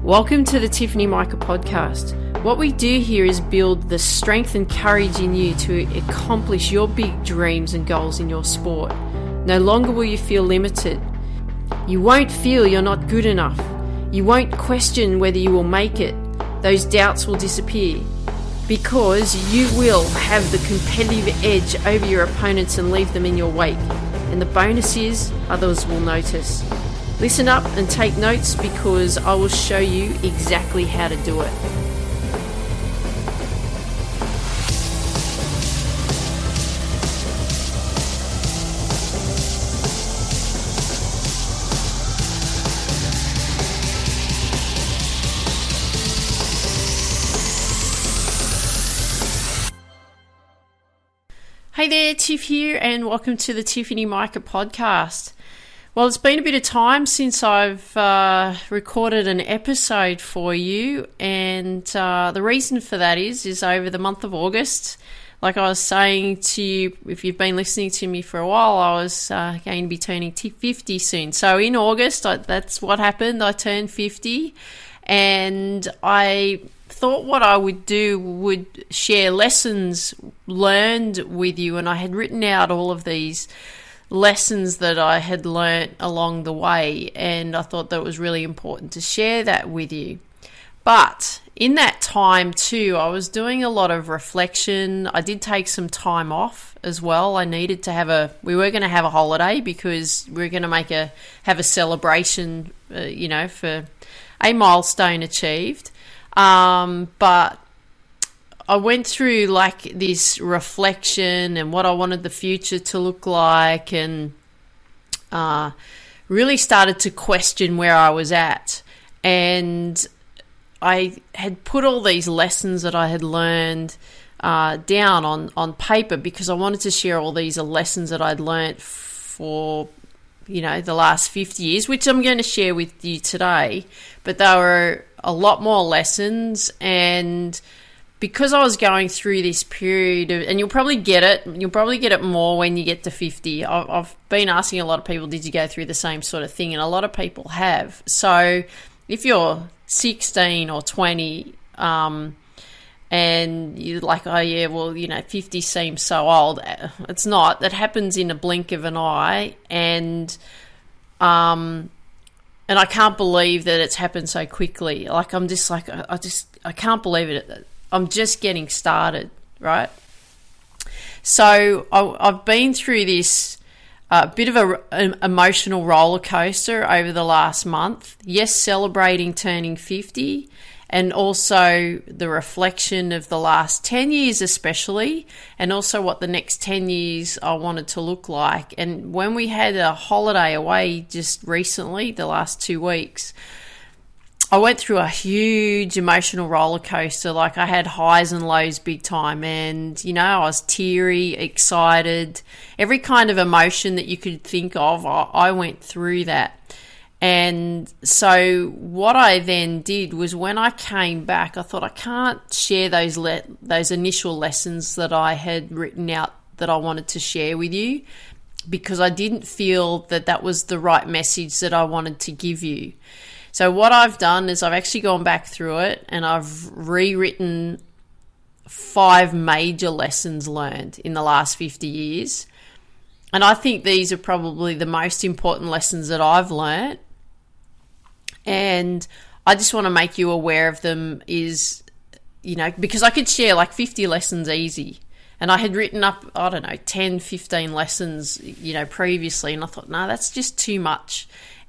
Welcome to the Tiffany Micah podcast. What we do here is build the strength and courage in you to accomplish your big dreams and goals in your sport. No longer will you feel limited. You won't feel you're not good enough. You won't question whether you will make it. Those doubts will disappear because you will have the competitive edge over your opponents and leave them in your wake. And the bonus is others will notice. Listen up and take notes because I will show you exactly how to do it. Hey there, Tiff here, and welcome to the Tiffany Micah podcast. Well, it's been a bit of time since I've recorded an episode for you, and the reason for that is over the month of August, like I was saying to you, if you've been listening to me for a while, I was going to be turning 50 soon. So in August, that's what happened. I turned 50, and I thought what I would do would share lessons learned with you, and I had written out all of these lessons that I had learnt along the way, and I thought that was really important to share that with you. But in that time too, I was doing a lot of reflection. I did take some time off as well. I needed to we were going to have a holiday because we were going to have a celebration, for a milestone achieved. But I went through like this reflection and what I wanted the future to look like, and really started to question where I was at. And I had put all these lessons that I had learned down on paper because I wanted to share all these lessons that I'd learned for, the last 50 years, which I'm going to share with you today. But there were a lot more lessons, and because I was going through this period and you'll probably get it more when you get to 50. I've been asking a lot of people, did you go through the same sort of thing? And a lot of people have. So if you're 16 or 20, and you're like, oh yeah, well, 50 seems so old. It's not. That happens in a blink of an eye. And I can't believe that it's happened so quickly. Like, I'm just like, I can't believe it. I'm just getting started, right? So I've been through this bit of an emotional roller coaster over the last month. Yes, celebrating turning 50, and also the reflection of the last 10 years especially, and also what the next 10 years I wanted to look like. And when we had a holiday away just recently, the last 2 weeks, I went through a huge emotional roller coaster. Like, I had highs and lows big time, and I was teary, excited, every kind of emotion that you could think of. I went through that. And so what I then did was, when I came back, I thought I can't share those initial lessons that I had written out that I wanted to share with you, because I didn't feel that was the right message that I wanted to give you. So what I've done is I've actually gone back through it, and I've rewritten 5 major lessons learned in the last 50 years. And I think these are probably the most important lessons that I've learned. And I just want to make you aware of them because I could share like 50 lessons easy. And I had written up, 10, 15 lessons, previously. And I thought, no, that's just too much.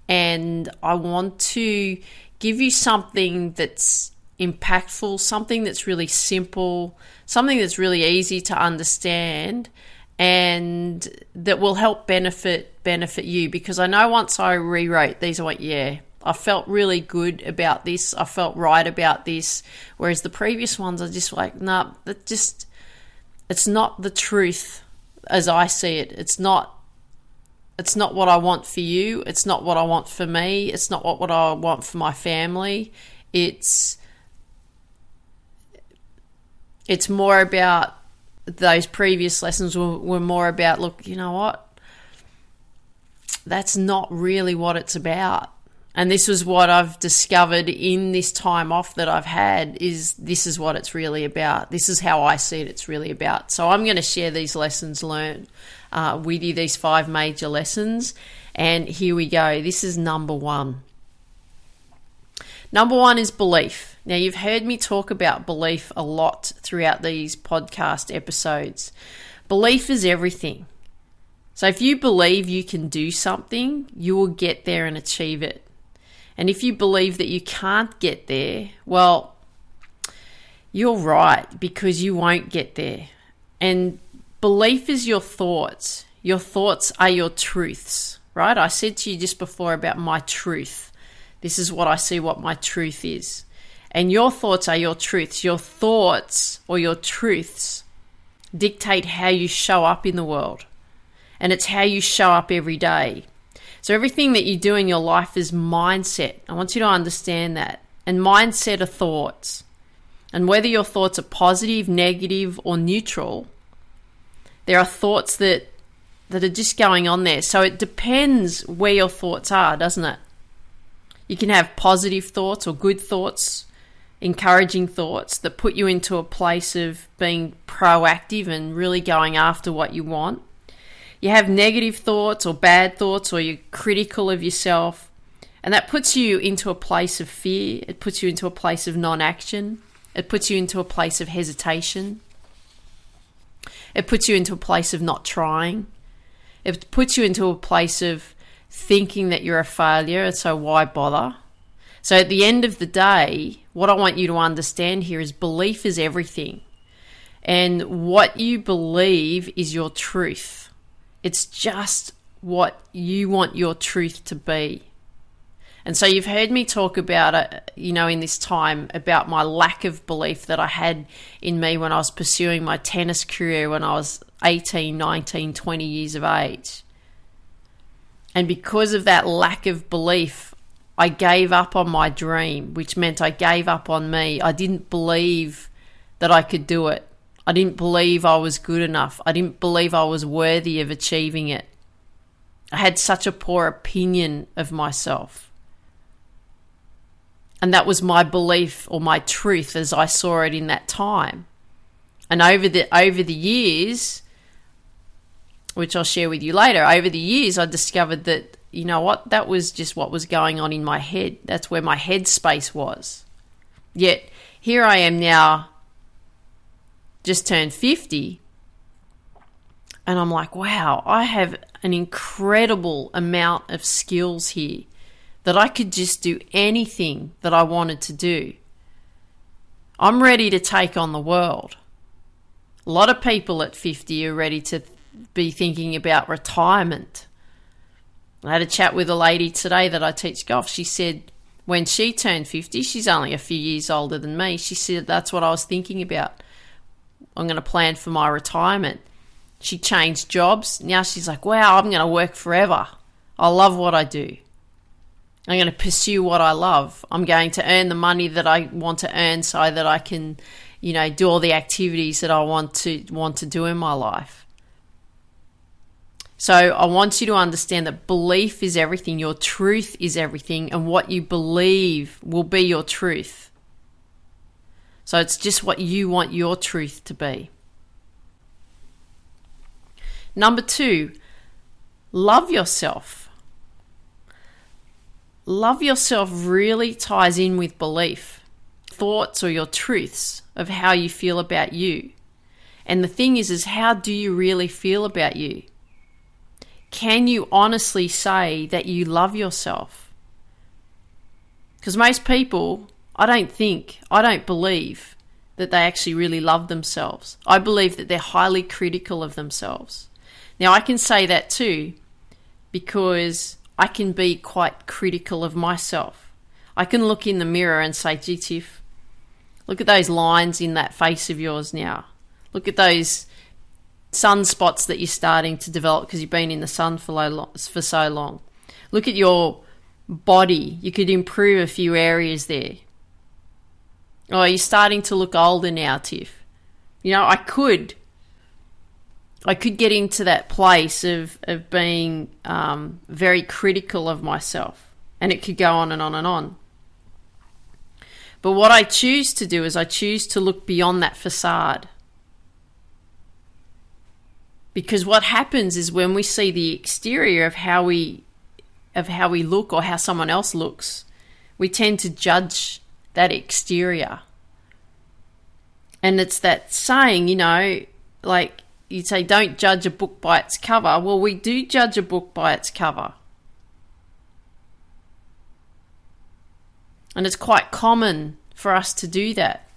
And I want to give you something that's impactful, something that's really simple, something that's really easy to understand, and that will help benefit you. Because I know once I rewrote these, I went, yeah, I felt really good about this. I felt right about this. Whereas the previous ones are just like, nah, it's not the truth as I see it. It's not what I want for you. It's not what I want for me. It's not what I want for my family. It's more about, those previous lessons were more about, look, you know what? That's not really what it's about. And this was what I've discovered in this time off that I've had, is this is what it's really about. This is how I see it, it's really about. So I'm going to share these lessons learned with you, these 5 major lessons. And here we go. This is number 1. Number 1 is belief. Now, you've heard me talk about belief a lot throughout these podcast episodes. Belief is everything. So if you believe you can do something, you will get there and achieve it. And if you believe that you can't get there, well, you're right, because you won't get there. And belief is your thoughts. Your thoughts are your truths, right? I said to you just before about my truth. This is what I see what my truth is. And your thoughts are your truths. Your thoughts or your truths dictate how you show up in the world. And it's how you show up every day. So everything that you do in your life is mindset. I want you to understand that. And mindset are thoughts. And whether your thoughts are positive, negative, or neutral, there are thoughts that are just going on there. So it depends where your thoughts are, doesn't it? You can have positive thoughts or good thoughts, encouraging thoughts that put you into a place of being proactive and really going after what you want. You have negative thoughts or bad thoughts, or you're critical of yourself, and that puts you into a place of fear. It puts you into a place of non-action. It puts you into a place of hesitation. It puts you into a place of not trying. It puts you into a place of thinking that you're a failure, and so why bother? So at the end of the day, what I want you to understand here is belief is everything. And what you believe is your truth. It's just what you want your truth to be. And so you've heard me talk about it, in this time, about my lack of belief that I had in me when I was pursuing my tennis career when I was 18, 19, 20 years of age. And because of that lack of belief, I gave up on my dream, which meant I gave up on me. I didn't believe that I could do it. I didn't believe I was good enough. I didn't believe I was worthy of achieving it. I had such a poor opinion of myself. And that was my belief or my truth as I saw it in that time. And over the years, which I'll share with you later, over the years I discovered that, you know what, that was just what was going on in my head. That's where my headspace was. Yet here I am now, just turned 50, and I'm like, wow, I have an incredible amount of skills here that I could just do anything that I wanted to do. I'm ready to take on the world. A lot of people at 50 are ready to be thinking about retirement. I had a chat with a lady today that I teach golf. She said when she turned 50, she's only a few years older than me, she said that's what I was thinking about. I'm going to plan for my retirement. She changed jobs. Now she's like, wow, I'm going to work forever. I love what I do. I'm going to pursue what I love. I'm going to earn the money that I want to earn so that I can, do all the activities that I want to do in my life. So I want you to understand that belief is everything. Your truth is everything, and what you believe will be your truth. So it's just what you want your truth to be. Number 2, love yourself. Love yourself really ties in with belief, thoughts or your truths of how you feel about you. And the thing is how do you really feel about you? Can you honestly say that you love yourself? Because most people, I don't believe that they actually really love themselves. I believe that they're highly critical of themselves. Now, I can say that too because I can be quite critical of myself. I can look in the mirror and say, gee, Tiff, look at those lines in that face of yours now. Look at those sunspots that you're starting to develop because you've been in the sun for so long. Look at your body. You could improve a few areas there. Oh, you're starting to look older now, Tiff. I could get into that place of being very critical of myself. And it could go on and on and on. But what I choose to do is I choose to look beyond that facade. Because what happens is when we see the exterior of how we look or how someone else looks, we tend to judge that exterior. And it's that saying, you know, like you'd say, don't judge a book by its cover. Well, we do judge a book by its cover. And it's quite common for us to do that.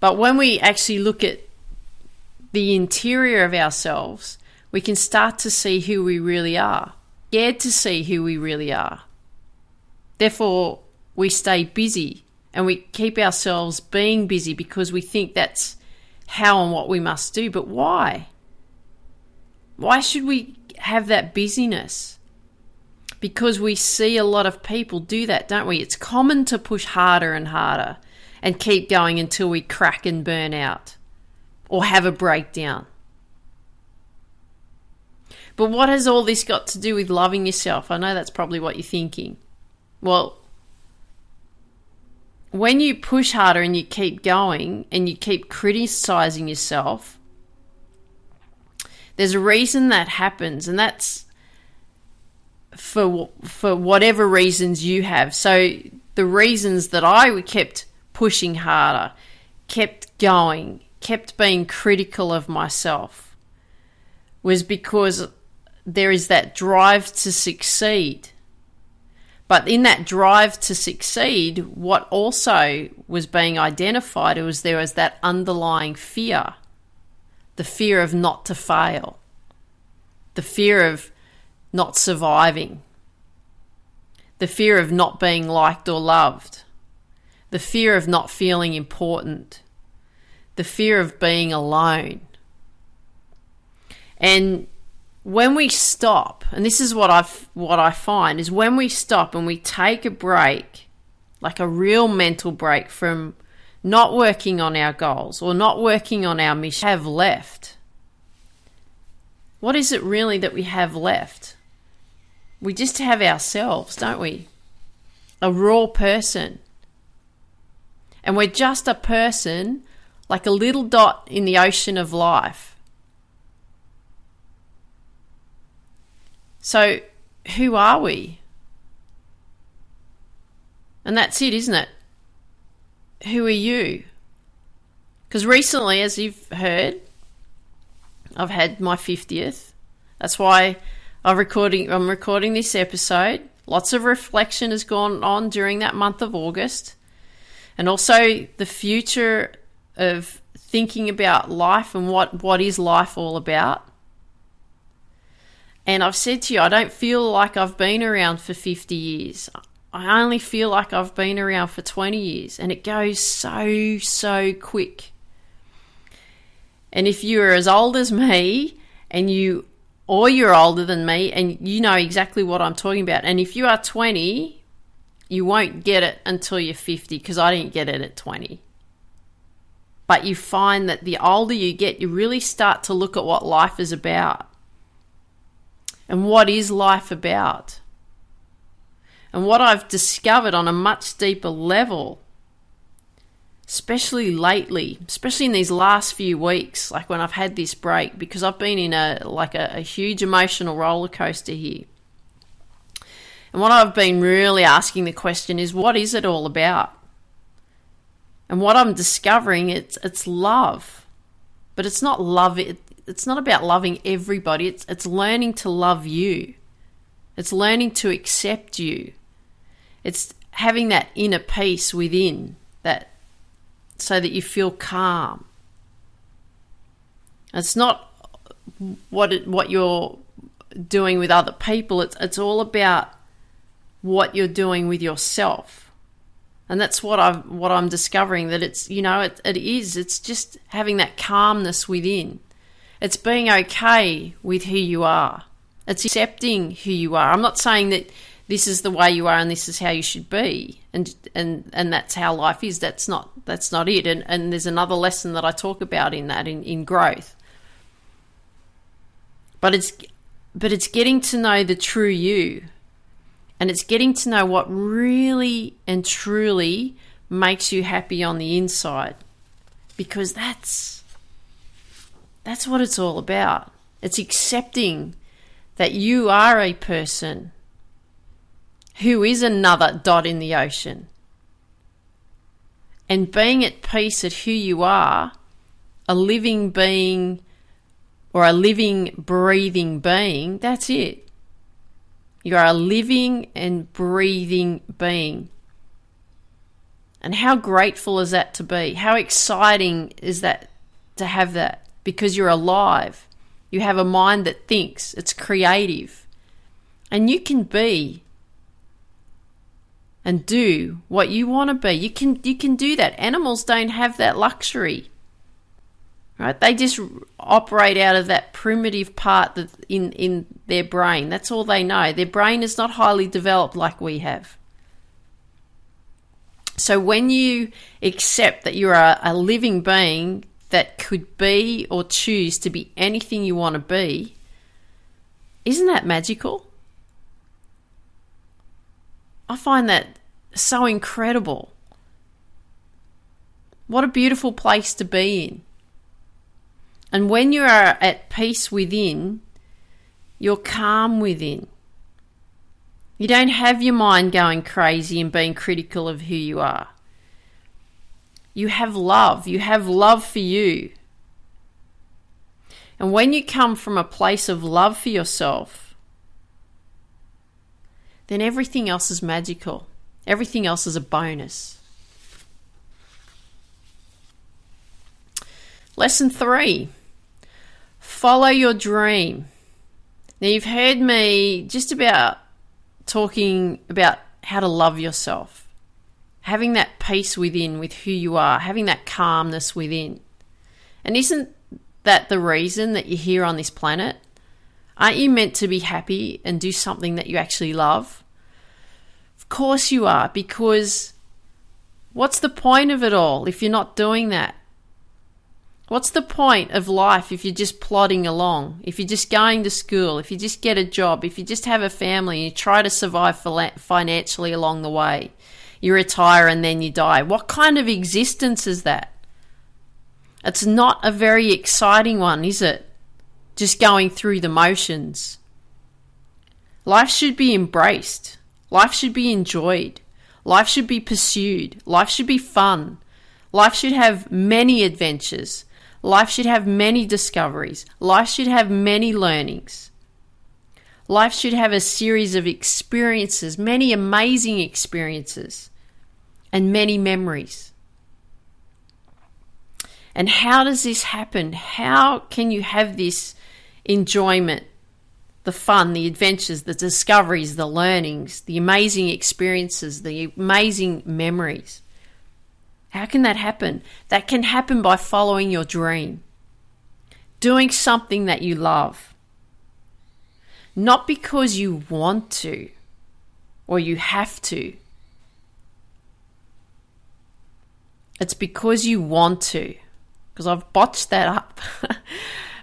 But when we actually look at the interior of ourselves, we can start to see who we really are. Scared to see who we really are. Therefore, we stay busy and we keep ourselves being busy because we think that's how and what we must do. But why? Why should we have that busyness? Because we see a lot of people do that, don't we? It's common to push harder and harder and keep going until we crack and burn out or have a breakdown. But what has all this got to do with loving yourself? I know that's probably what you're thinking. Well, when you push harder and you keep going and you keep criticizing yourself, there's a reason that happens, and that's for whatever reasons you have. So the reasons that I kept pushing harder, kept going, kept being critical of myself was because there is that drive to succeed. But in that drive to succeed, what also was being identified was there was that underlying fear, the fear of not to fail, the fear of not surviving, the fear of not being liked or loved, the fear of not feeling important, the fear of being alone. And when we stop, and this is what I find, is when we stop and we take a break, like a real mental break from not working on our goals or not working on our mission, have left. What is it really that we have left? We just have ourselves, don't we? A raw person. And we're just a person, like a little dot in the ocean of life. So, who are we? And that's it, isn't it? Who are you? Because recently, as you've heard, I've had my 50th. That's why I'm recording this episode. Lots of reflection has gone on during that month of August. And also the future of thinking about life and what is life all about. And I've said to you, I don't feel like I've been around for 50 years. I only feel like I've been around for 20 years. And it goes so quick. And if you're as old as me or you're older than me and you know exactly what I'm talking about. And if you are 20, you won't get it until you're 50 because I didn't get it at 20. But you find that the older you get, you really start to look at what life is about. And what is life about? And what I've discovered on a much deeper level, especially lately, especially in these last few weeks, like when I've had this break, because I've been in a huge emotional roller coaster here. And what I've been really asking the question is, what is it all about? And what I'm discovering, it's love. But it's not love. It's not about loving everybody. It's learning to love you. It's learning to accept you. It's having that inner peace within that, so that you feel calm. It's not what you're doing with other people. It's all about what you're doing with yourself. And that's what I'm discovering, that it's, it's just having that calmness within. It's being okay with who you are. It's accepting who you are. I'm not saying that this is the way you are and this is how you should be, and that's how life is. That's not it. And there's another lesson that I talk about in that in growth. But But it's getting to know the true you. And it's getting to know what really and truly makes you happy on the inside. Because that's what it's all about. It's accepting that you are a person who is another dot in the ocean. And being at peace at who you are, a living being or a living, breathing being, that's it. You are a living and breathing being. And how grateful is that to be? How exciting is that to have that? Because you're alive. You have a mind that thinks. It's creative. And you can be and do what you want to be. You can do that. Animals don't have that luxury. Right? They just operate out of that primitive part that in their brain. That's all they know. Their brain is not highly developed like we have. So when you accept that you're a living being that could be or choose to be anything you want to be, isn't that magical? I find that so incredible. What a beautiful place to be in. And when you are at peace within, you're calm within. You don't have your mind going crazy and being critical of who you are. You have love. You have love for you. And when you come from a place of love for yourself, then everything else is magical. Everything else is a bonus. Lesson 3. Follow your dream. Now, you've heard me just about talking about how to love yourself, having that peace within with who you are, having that calmness within. And isn't that the reason that you're here on this planet? Aren't you meant to be happy and do something that you actually love? Of course you are, because what's the point of it all if you're not doing that? What's the point of life if you're just plodding along, if you're just going to school, if you just get a job, if you just have a family and you try to survive financially along the way? You retire and then you die. What kind of existence is that? It's not a very exciting one, is it? Just going through the motions. Life should be embraced. Life should be enjoyed. Life should be pursued. Life should be fun. Life should have many adventures. Life should have many discoveries. Life should have many learnings. Life should have a series of experiences, many amazing experiences, and many memories. And how does this happen? How can you have this enjoyment, the fun, the adventures, the discoveries, the learnings, the amazing experiences, the amazing memories? How can that happen? That can happen by following your dream, doing something that you love. Not because you want to or you have to. It's because you want to, because I've botched that up.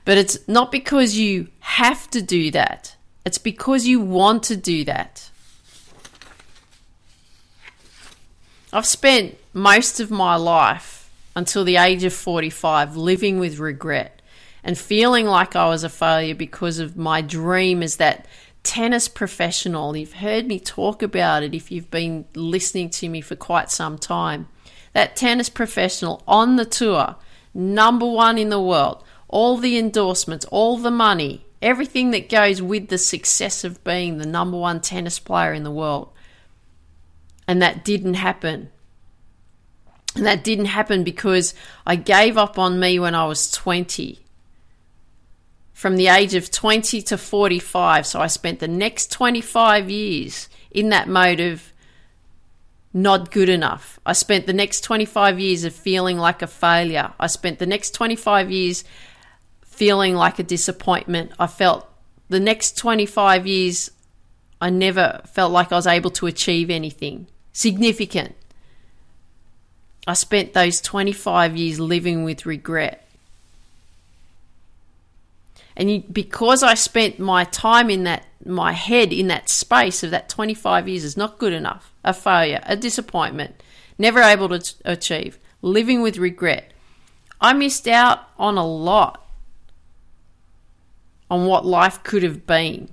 But it's not because you have to do that. It's because you want to do that. I've spent most of my life until the age of 45 living with regret and feeling like I was a failure because of my dream as that tennis professional. You've heard me talk about it if you've been listening to me for quite some time. That tennis professional on the tour, #1 in the world, all the endorsements, all the money, everything that goes with the success of being the #1 tennis player in the world. And that didn't happen. And that didn't happen because I gave up on me when I was 20. From the age of 20 to 45. So I spent the next 25 years in that mode of not good enough. I spent the next 25 years of feeling like a failure. I spent the next 25 years feeling like a disappointment. I felt the next 25 years I never felt like I was able to achieve anything significant. I spent those 25 years living with regret. And because I spent my time in that, my head in that space of that 25 years is not good enough, a failure, a disappointment, never able to achieve, living with regret, I missed out on a lot on what life could have been.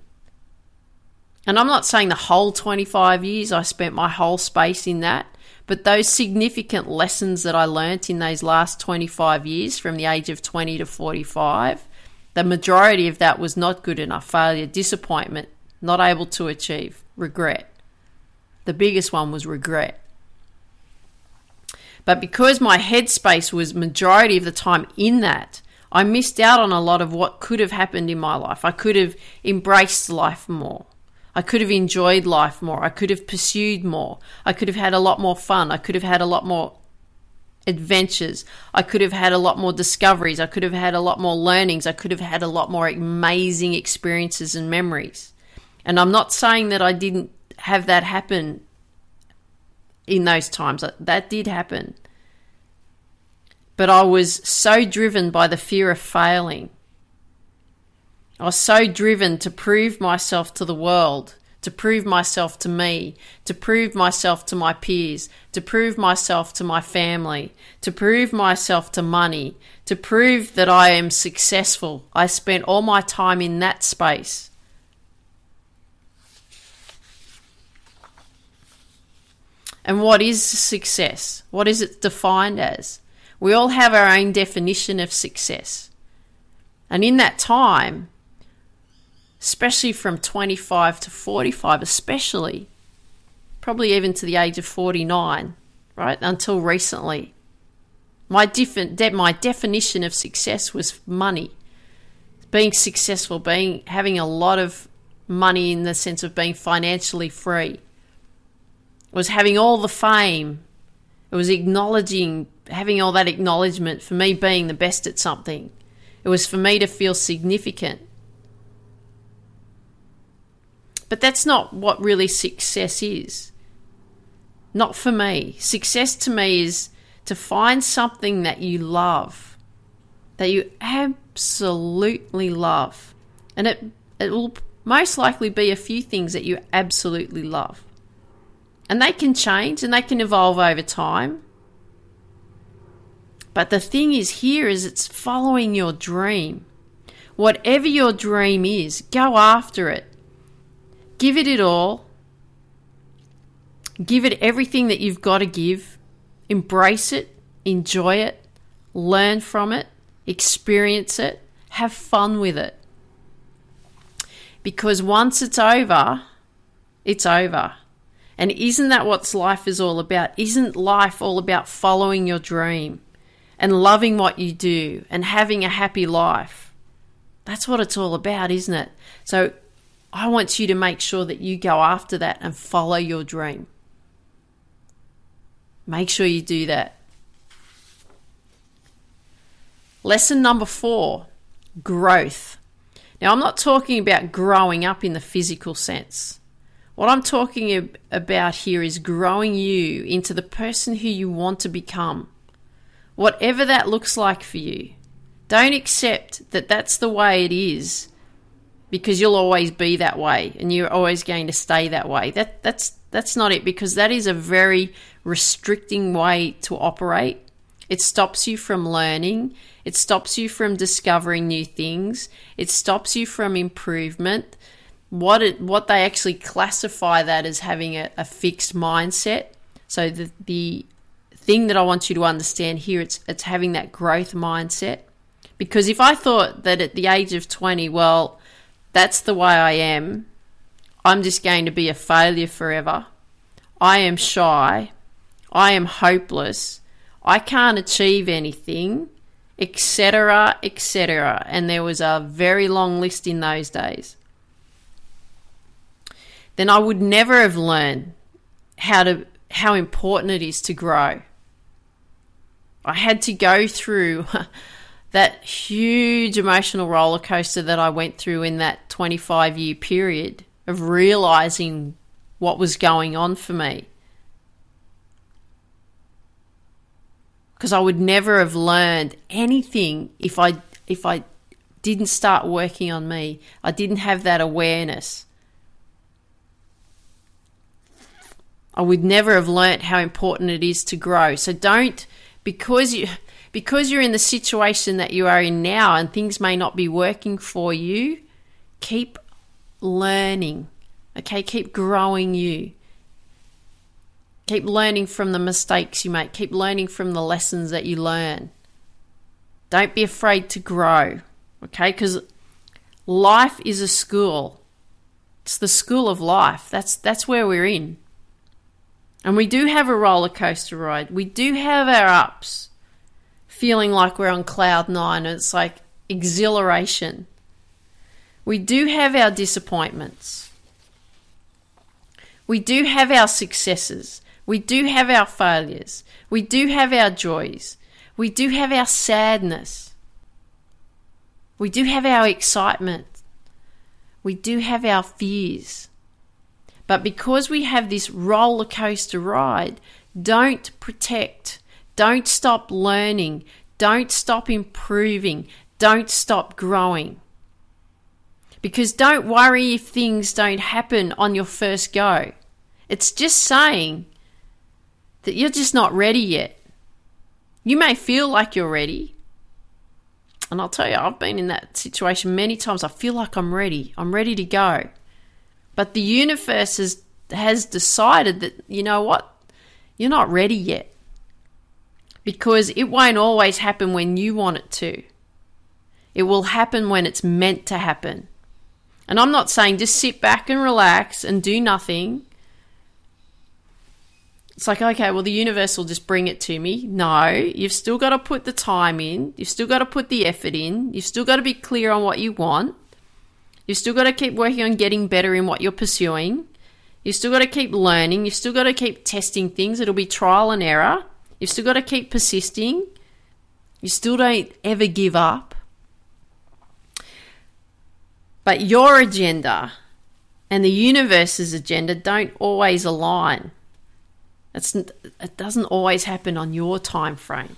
And I'm not saying the whole 25 years I spent my whole space in that, but those significant lessons that I learnt in those last 25 years from the age of 20 to 45, the majority of that was not good enough, failure, disappointment, not able to achieve, regret. The biggest one was regret. But because my headspace was majority of the time in that, I missed out on a lot of what could have happened in my life. I could have embraced life more. I could have enjoyed life more. I could have pursued more. I could have had a lot more fun. I could have had a lot more adventures. I could have had a lot more discoveries. I could have had a lot more learnings. I could have had a lot more amazing experiences and memories. And I'm not saying that I didn't have that happen in those times. That did happen. But I was so driven by the fear of failing. I was so driven to prove myself to the world, to prove myself to me, to prove myself to my peers, to prove myself to my family, to prove myself to money, to prove that I am successful. I spent all my time in that space. And what is success? What is it defined as? We all have our own definition of success. And in that time, especially from 25 to 45, especially, probably even to the age of 49, right, until recently, my definition of success was money. Being successful, having a lot of money in the sense of being financially free. It was having all the fame. It was having all that acknowledgement for me being the best at something. It was for me to feel significant. But that's not what really success is. Not for me. Success to me is to find something that you love, that you absolutely love. And it will most likely be a few things that you absolutely love. And they can change and they can evolve over time. But the thing is here is it's following your dream. Whatever your dream is, go after it. Give it all. Give it everything that you've got to give. Embrace it. Enjoy it. Learn from it. Experience it. Have fun with it. Because once it's over, it's over. And isn't that what life is all about? Isn't life all about following your dream and loving what you do and having a happy life? That's what it's all about, isn't it? So I want you to make sure that you go after that and follow your dream. Make sure you do that. Lesson number 4, growth. Now, I'm not talking about growing up in the physical sense. What I'm talking about here is growing you into the person who you want to become. Whatever that looks like for you. Don't accept that that's the way it is because you'll always be that way and you're always going to stay that way. That's not it, because that is a very restricting way to operate. It stops you from learning. It stops you from discovering new things. It stops you from improvement. What they actually classify that as having a fixed mindset. So the thing that I want you to understand here, it's having that growth mindset. Because if I thought that at the age of 20, well, that's the way I am, I'm just going to be a failure forever. I am shy. I am hopeless. I can't achieve anything, etc., etc. And there was a very long list in those days. Then I would never have learned how important it is to grow. I had to go through that huge emotional roller coaster that I went through in that 25-year period of realizing what was going on for me. Because I would never have learned anything if I didn't start working on me. I didn't have that awareness. I would never have learnt how important it is to grow. So don't, because you're in the situation that you are in now and things may not be working for you, keep learning. Okay, keep growing you. Keep learning from the mistakes you make. Keep learning from the lessons that you learn. Don't be afraid to grow. Okay, because life is a school. It's the school of life. That's where we're in. And we do have a roller coaster ride. We do have our ups, feeling like we're on cloud nine. It's like exhilaration. We do have our disappointments. We do have our successes. We do have our failures. We do have our joys. We do have our sadness. We do have our excitement. We do have our fears. But because we have this roller coaster ride, don't protect, don't stop learning, don't stop improving, don't stop growing. Because don't worry if things don't happen on your first go. It's just saying that you're just not ready yet. You may feel like you're ready. And I'll tell you, I've been in that situation many times. I feel like I'm ready. I'm ready to go. But the universe has decided that, you know what? You're not ready yet. Because it won't always happen when you want it to. It will happen when it's meant to happen. And I'm not saying just sit back and relax and do nothing. It's like, okay, well, the universe will just bring it to me. No, you've still got to put the time in. You've still got to put the effort in. You've still got to be clear on what you want. You've still got to keep working on getting better in what you're pursuing. You've still got to keep learning. You've still got to keep testing things. It'll be trial and error. You've still got to keep persisting. You still don't ever give up. But your agenda and the universe's agenda don't always align. It doesn't always happen on your time frame.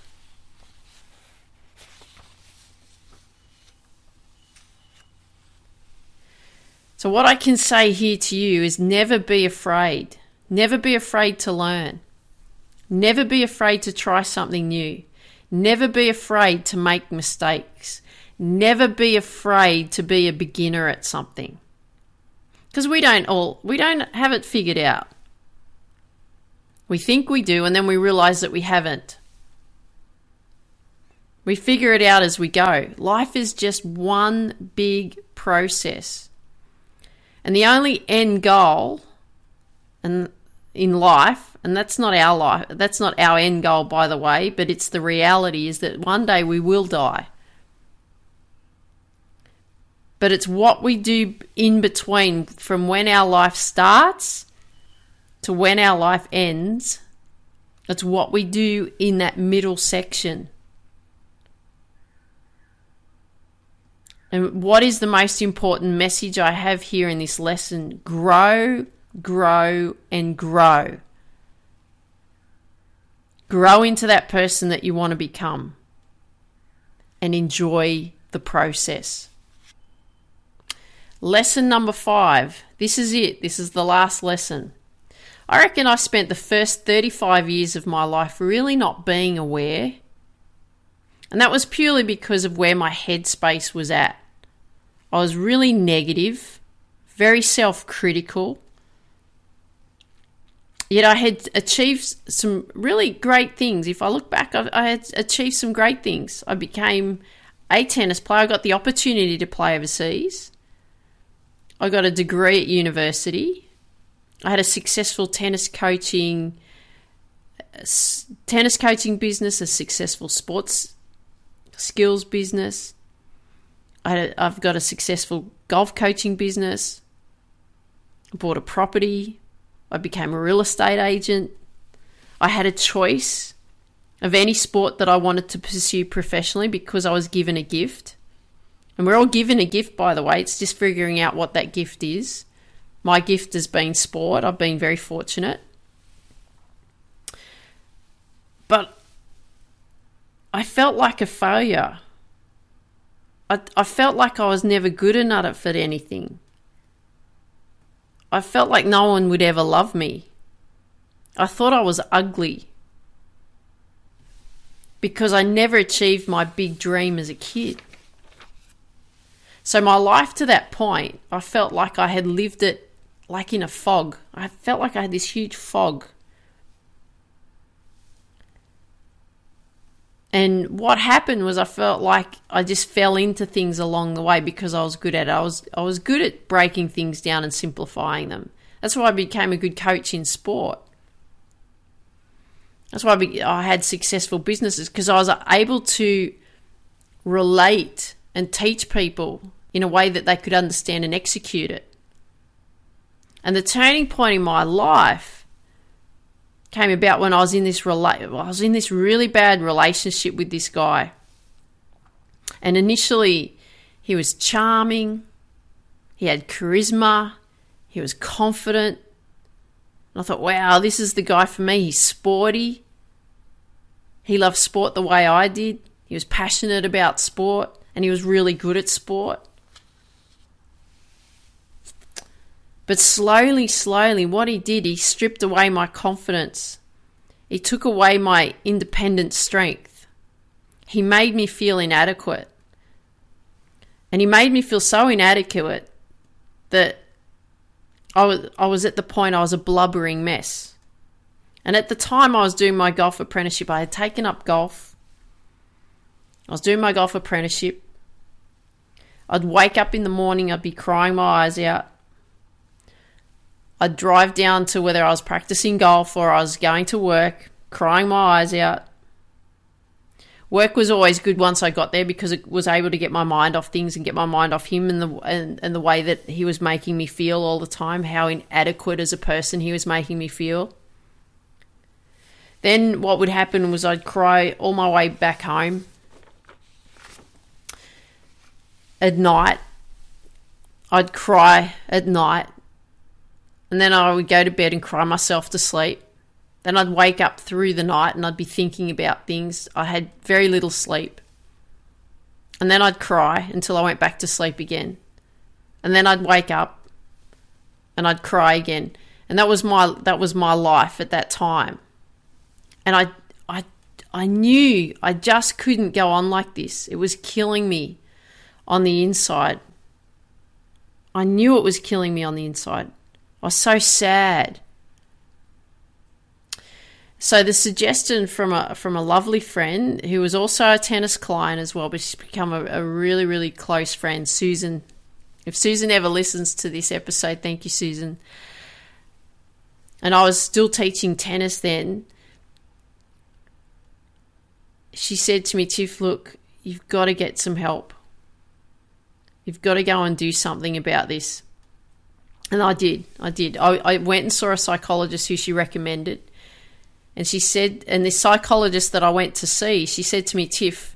So what I can say here to you is never be afraid. Never be afraid to learn. Never be afraid to try something new. Never be afraid to make mistakes. Never be afraid to be a beginner at something. Because we don't have it figured out. We think we do, and then we realize that we haven't. We figure it out as we go. Life is just one big process. And the only end goal in life, and that's not our life, that's not our end goal, by the way, but it's the reality, is that one day we will die. But it's what we do in between, from when our life starts to when our life ends. It's what we do in that middle section. And what is the most important message I have here in this lesson? Grow, grow, and grow. Grow into that person that you want to become. And enjoy the process. Lesson number 5. This is it. This is the last lesson. I reckon I spent the first 35 years of my life really not being aware. And that was purely because of where my headspace was at. I was really negative, very self-critical. Yet I had achieved some really great things. If I look back, I had achieved some great things. I became a tennis player. I got the opportunity to play overseas. I got a degree at university. I had a successful tennis coaching business, a successful sports skills business. I've got a successful golf coaching business. I bought a property. I became a real estate agent. I had a choice of any sport that I wanted to pursue professionally because I was given a gift. And we're all given a gift, by the way. It's just figuring out what that gift is. My gift has been sport. I've been very fortunate. But I felt like a failure. I felt like I was never good enough at anything. I felt like no one would ever love me. I thought I was ugly because I never achieved my big dream as a kid. So my life to that point, I felt like I had lived it like in a fog. I felt like I had this huge fog. And what happened was I felt like I just fell into things along the way because I was good at it. I was good at breaking things down and simplifying them. That's why I became a good coach in sport. That's why I had successful businesses, because I was able to relate and teach people in a way that they could understand and execute it. And the turning point in my life came about when I was in this really bad relationship with this guy. And initially, he was charming, he had charisma, he was confident. And I thought, wow, this is the guy for me. He's sporty. He loved sport the way I did. He was passionate about sport, and he was really good at sport. But slowly, what he did, he stripped away my confidence. He took away my independent strength. He made me feel inadequate. And he made me feel so inadequate that I was at the point I was a blubbering mess. And at the time I was doing my golf apprenticeship, I had taken up golf. I was doing my golf apprenticeship. I'd wake up in the morning, I'd be crying my eyes out. I'd drive down to whether I was practicing golf or I was going to work, crying my eyes out. Work was always good once I got there because it was able to get my mind off things and get my mind off him and the way that he was making me feel all the time, how inadequate as a person he was making me feel. Then what would happen was I'd cry all my way back home at night. I'd cry at night. And then I would go to bed and cry myself to sleep. Then I'd wake up through the night and I'd be thinking about things. I had very little sleep. And then I'd cry until I went back to sleep again. And then I'd wake up and I'd cry again. And that was my life at that time. And I knew I just couldn't go on like this. It was killing me on the inside. I knew it was killing me on the inside. I was so sad. So the suggestion from a lovely friend who was also a tennis client as well, but she's become a really, really close friend, Susan. If Susan ever listens to this episode, thank you, Susan. And I was still teaching tennis then. She said to me, Tiff, look, you've got to get some help. You've got to go and do something about this. And I did. I went and saw a psychologist who she recommended. And she said, and this psychologist that I went to see, she said to me, Tiff,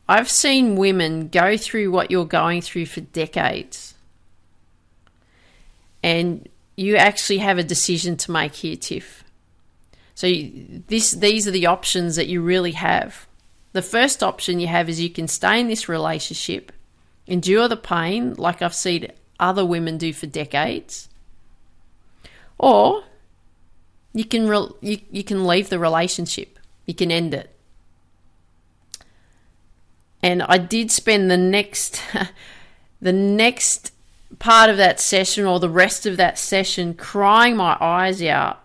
I've seen women go through what you're going through for decades. And you actually have a decision to make here, Tiff. So these are the options that you really have. The first option you have is you can stay in this relationship, endure the pain like I've seen other women do for decades, or you can leave the relationship. You can end it. And I did spend the next part of that session, or the rest of that session, crying my eyes out.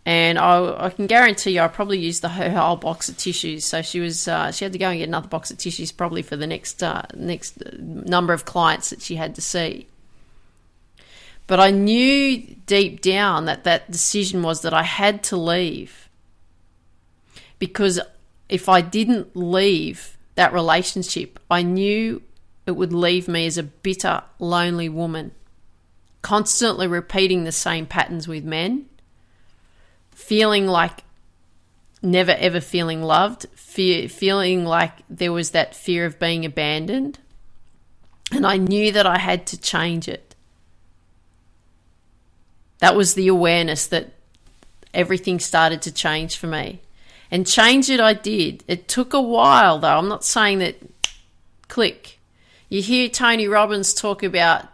And I can guarantee you I probably used her whole box of tissues. So she had to go and get another box of tissues probably for the next number of clients that she had to see. But I knew deep down that decision was that I had to leave. Because if I didn't leave that relationship, I knew it would leave me as a bitter, lonely woman, constantly repeating the same patterns with men, feeling like never ever feeling loved, feeling like there was that fear of being abandoned. And I knew that I had to change it. That was the awareness that everything started to change for me. And change it I did. It took a while though. I'm not saying that click. You hear Tony Robbins talk about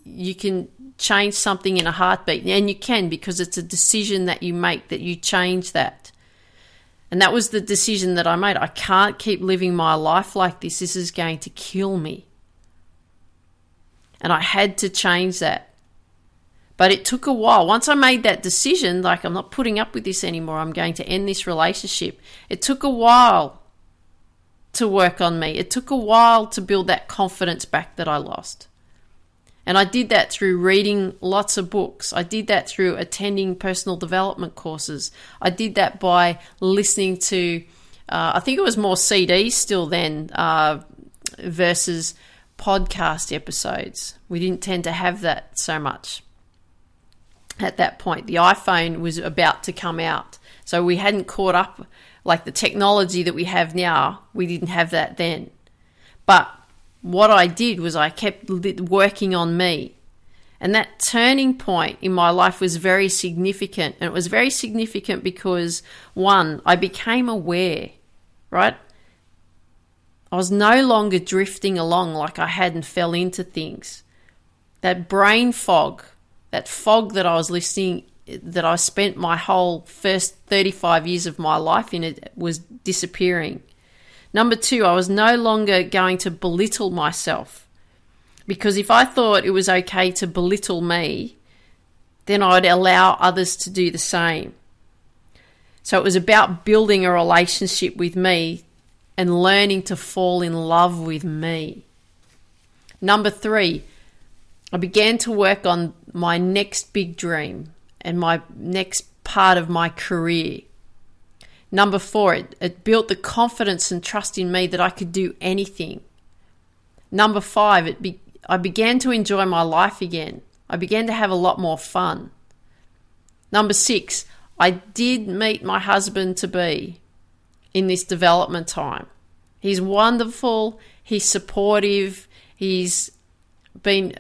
you can change something in a heartbeat, and you can, because it's a decision that you make, that you change that. And that was the decision that I made. I can't keep living my life like this. This is going to kill me. And I had to change that. But it took a while. Once I made that decision, like, I'm not putting up with this anymore, I'm going to end this relationship, it took a while to work on me. It took a while to build that confidence back that I lost. And I did that through reading lots of books. I did that through attending personal development courses. I did that by listening to, I think it was more CDs still then versus podcast episodes. We didn't tend to have that so much at that point. The iPhone was about to come out, so we hadn't caught up. Like the technology that we have now, we didn't have that then. But what I did was I kept working on me. And that turning point in my life was very significant. And it was very significant because, one, I became aware, right? I was no longer drifting along like I had and fell into things. That brain fog, that fog that I was listening, that I spent my whole first 35 years of my life in, it was disappearing. Number two, I was no longer going to belittle myself, because if I thought it was okay to belittle me, then I'd allow others to do the same. So it was about building a relationship with me and learning to fall in love with me. Number three, I began to work on my next big dream and my next part of my career. Number four, it built the confidence and trust in me that I could do anything. Number five, I began to enjoy my life again. I began to have a lot more fun. Number six, I did meet my husband-to-be in this development time. He's wonderful. He's supportive. He's been,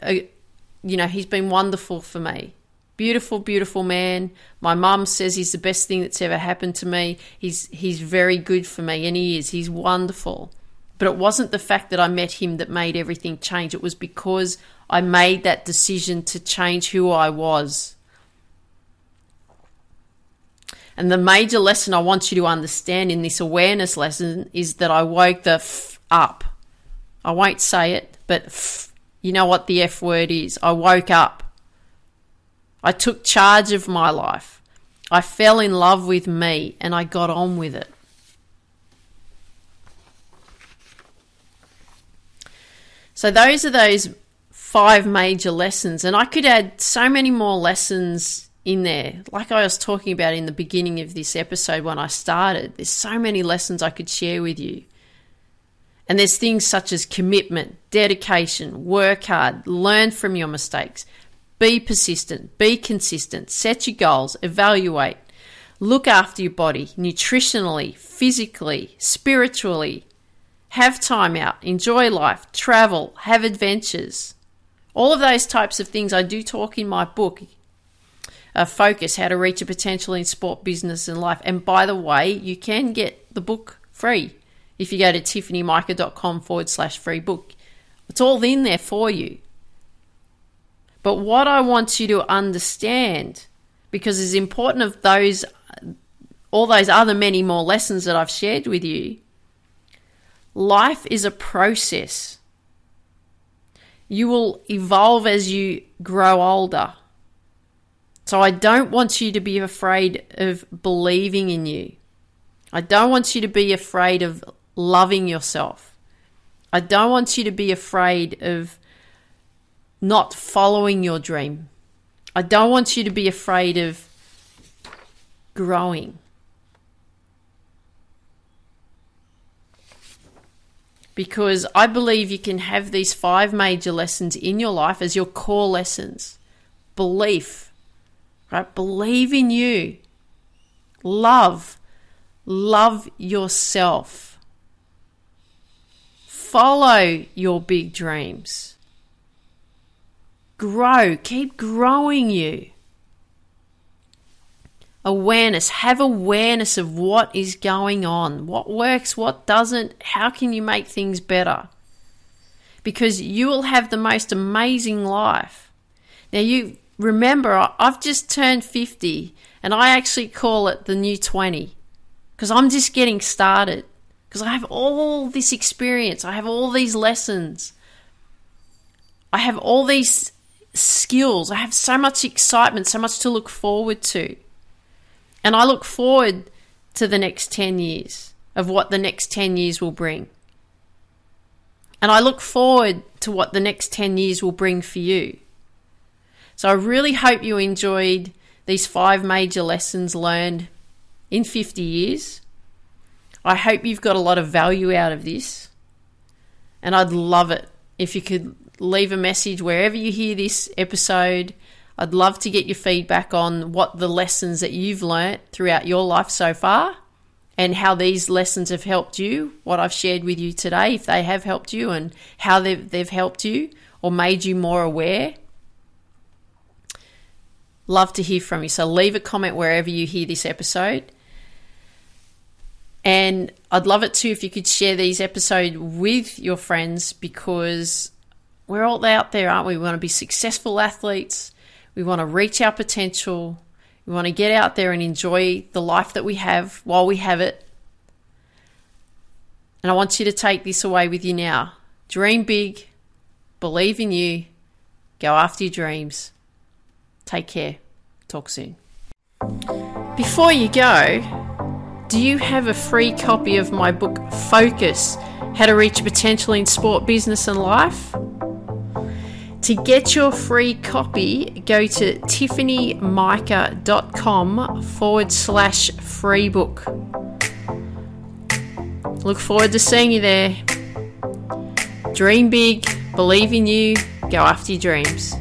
he's been wonderful for me. Beautiful, beautiful man. My mum says he's the best thing that's ever happened to me. He's very good for me, and he is. He's wonderful. But it wasn't the fact that I met him that made everything change. It was because I made that decision to change who I was. And the major lesson I want you to understand in this awareness lesson is that I woke the up. I won't say it, but you know what the F word is. I woke up. I took charge of my life. I fell in love with me, and I got on with it. So those are those 5 major lessons, and I could add so many more lessons in there. Like I was talking about in the beginning of this episode when I started, there's so many lessons I could share with you. And there's things such as commitment, dedication, work hard, learn from your mistakes, be persistent, be consistent, set your goals, evaluate, look after your body nutritionally, physically, spiritually, have time out, enjoy life, travel, have adventures. All of those types of things I do talk in my book, Focus, How to Reach Your Potential in Sport, Business and Life. And by the way, you can get the book free if you go to tiffanymica.com/free book. It's all in there for you. But what I want you to understand, because it's important of all those other many more lessons that I've shared with you, life is a process. You will evolve as you grow older. So I don't want you to be afraid of believing in you. I don't want you to be afraid of loving yourself. I don't want you to be afraid of not following your dream. I don't want you to be afraid of growing. Because I believe you can have these 5 major lessons in your life as your core lessons. Belief, right? Believe in you. Love yourself. Follow your big dreams. Grow, keep growing you. Awareness, have awareness of what is going on, what works, what doesn't, how can you make things better? because you will have the most amazing life. Now, you remember, I've just turned 50, and I actually call it the new 20, because I'm just getting started, because I have all this experience, I have all these lessons, I have all these skills, I have so much excitement, so much to look forward to. And I look forward to the next 10 years, of what the next 10 years will bring. And I look forward to what the next 10 years will bring for you. So I really hope you enjoyed these 5 major lessons learned in 50 years. I hope you've got a lot of value out of this. And I'd love it if you could leave a message wherever you hear this episode. I'd love to get your feedback on what the lessons that you've learnt throughout your life so far, and how these lessons have helped you, what I've shared with you today, if they have helped you, and how they've helped you or made you more aware. Love to hear from you. So leave a comment wherever you hear this episode. And I'd love it too if you could share these episodes with your friends, because we're all out there, aren't we? We want to be successful athletes. We want to reach our potential. We want to get out there and enjoy the life that we have while we have it. And I want you to take this away with you now. Dream big. Believe in you. Go after your dreams. Take care. Talk soon. Before you go, do you have a free copy of my book, Focus: How to Reach Your Potential in Sport, Business and Life? To get your free copy, go to tiffanymica.com/free book. Look forward to seeing you there. Dream big, believe in you, go after your dreams.